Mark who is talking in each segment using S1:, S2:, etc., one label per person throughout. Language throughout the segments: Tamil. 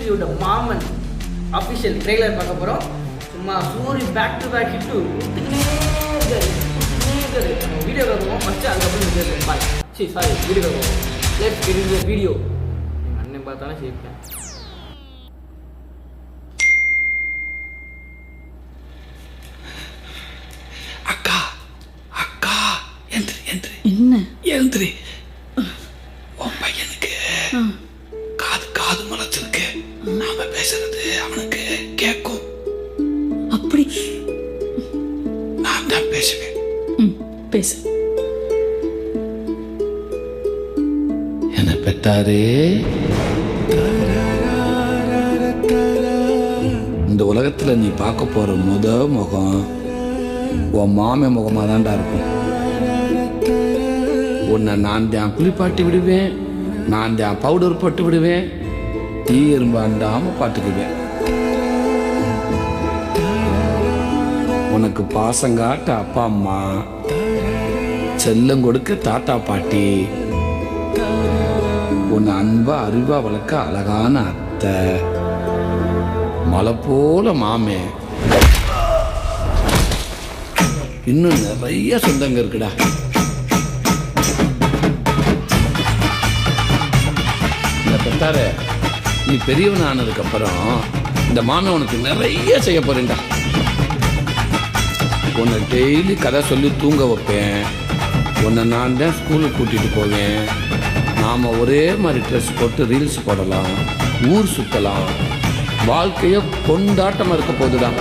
S1: சூரியோட மாமன் அஃபிஷியல் ட்ரெய்லர் பார்க்க போகிறோம். சும்மா Soori back to back hit நம்ம வீடியோ பார்ப்போம் ஃபஸ்ட்டு, அதுக்கப்புறம் பாய் சாரி வீடியோ பார்ப்போம். Let's get into the video. எங்கள் அண்ணன் பார்த்தாலும் சேர்ப்பேன்.
S2: அக்கா அக்கா எந்திரி எந்திரி.
S3: என்ன
S2: எந்திரி. உன் பையனுக்கு காது முளைச்சிருக்கு. நாம பேசுறது அவனுக்கு கேட்கும்.
S3: அப்படி
S2: நான் தான் பேசுவேன்.
S3: பேசு.
S2: என்ன பெத்தாரே, இந்த உலகத்துல நீ பார்க்க போற முகம் உன் மாமே முகமாக தான்டா இருக்கும். உன்னை நான் தான் குளிப்பாட்டி விடுவேன், நான் தான் பவுடர் போட்டு விடுவேன், தீ எறும்பு அண்டாமல் பார்த்துக்குவேன். உனக்கு பாசங்காட்ட அப்பா அம்மா, செல்லம் கொடுக்க தாத்தா பாட்டி, உன்னை அன்பா அறிவா வளர்க்க அழகான அத்தை, மலை போல மாமே, இன்னும் நிறைய சொந்தங்க இருக்குடா. இந்த பெத்தார நீ பெரியவன் ஆனதுக்கு அப்புறம் இந்த மாமே உனக்கு நிறைய செய்ய போறேன்டா. உன்னை டெய்லி கதை சொல்லி தூங்க வைப்பேன். உன்னை நான் தான் ஸ்கூலுக்கு கூட்டிட்டு போவேன். நாம ஒரே மாதிரி ட்ரெஸ் போட்டு ரீல்ஸ் போடலாம், ஊர் சுத்தலாம். வாழ்க்கைய கொண்டாட்டமா இருக்க போகுதுடா.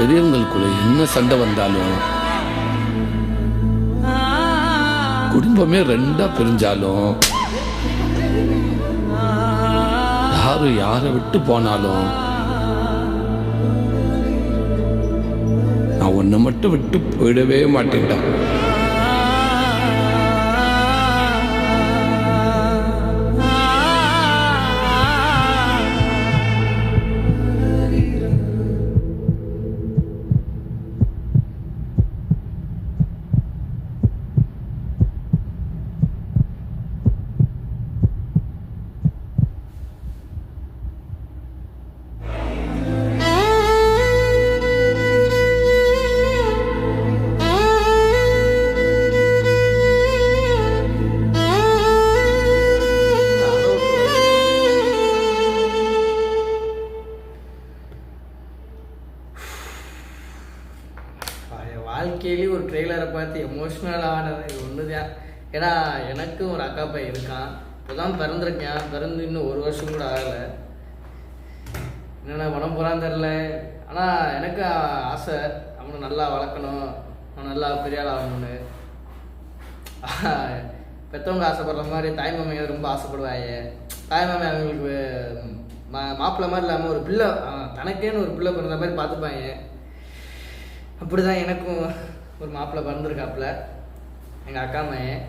S2: பெரியவங்களுக்குள்ள என்ன சண்டை வந்தாலும், குடும்பமே ரெண்டா பிரிஞ்சாலும், யாரு யாரை விட்டு போனாலும், நான் உன்னை மட்டும் விட்டு போயிடவே மாட்டேன்டா.
S1: வாழ்க்கையிலேயே ஒரு ட்ரெய்லரை பார்த்து எமோஷ்னல் ஆனது இது ஒன்று தான். ஏன்னா எனக்கும் ஒரு அக்கா பையன் இருக்கான். இப்போ தான் பிறந்திருக்கேன். பிறந்து இன்னும் 1 வருஷம் கூட ஆகலை. என்னென்ன பண்ண போகிறான்னு தெரில. ஆனால் எனக்கு ஆசை அவனை நல்லா வளர்க்கணும், அவன் நல்லா பெரிய ஆள் ஆகணும்னு. பெற்றவங்க ஆசைப்படுற மாதிரி தாய்மாமையை ரொம்ப ஆசைப்படுவாங்க. தாய்மாமை அவங்களுக்கு மாப்பிள்ளை மாதிரி இல்லாமல் ஒரு பிள்ளை, தனக்கேன்னு ஒரு பிள்ளை பிறந்த மாதிரி பார்த்துப்பாங்க. அப்படி தான் எனக்கும் ஒரு மாப்பிள்ளை பிறந்திருக்காப்புல, எங்கள் அக்கா மையன்.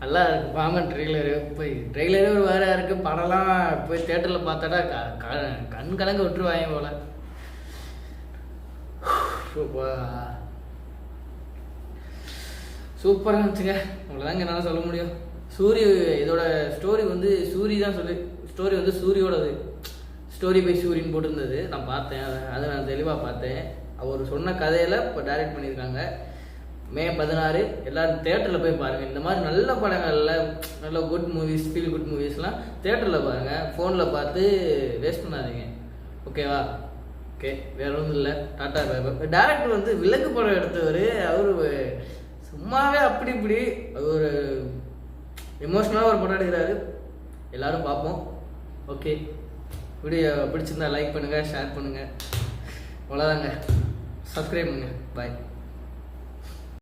S1: நல்லா இருக்குது பாமன் ட்ரெய்லரு. போய் ட்ரெய்லரே ஒரு வேறு இருக்குது. படம்லாம் போய் தேட்டரில் பார்த்தாடா கண் கலங்க விட்டுருவாங்க போல. சூப்பராக இருந்துச்சுங்க. உங்களாங்க என்னால் சொல்ல முடியும். சூரி இதோட ஸ்டோரி வந்து சூரி தான் ஸ்டோரி வந்து சூரியோடது. ஸ்டோரி பை சூரின்னு போட்டிருந்தது. நான் பார்த்தேன், அதை நான் தெளிவாக பார்த்தேன். அவர் சொன்ன கதையில் இப்போ டைரக்ட் பண்ணியிருக்காங்க. May 16 எல்லோரும் தேட்டரில் போய் பாருங்கள். இந்த மாதிரி நல்ல படங்களில் நல்ல குட் மூவிஸ், ஃபீல் குட் மூவிஸ்லாம் தேட்டரில் பாருங்கள். ஃபோனில் பார்த்து வேஸ்ட் பண்ணாதீங்க. ஓகேவா? ஓகே, வேறு ஒன்றும் இல்லை. டாட்டா பாய். டேரக்டர் வந்து விலங்கு படம் எடுத்தவர். அவர் சும்மாவே அப்படி இப்படி ஒரு எமோஷ்னலாக ஒரு படம் எடுக்கிறாரு. எல்லோரும் பார்ப்போம். ஓகே, வீடியோ பிடிச்சிருந்தா லைக் பண்ணுங்கள், ஷேர் பண்ணுங்கள். அவ்வளோதாங்க. சப்ஸ்கிரைப் பண்ணுங்கள். பாய்.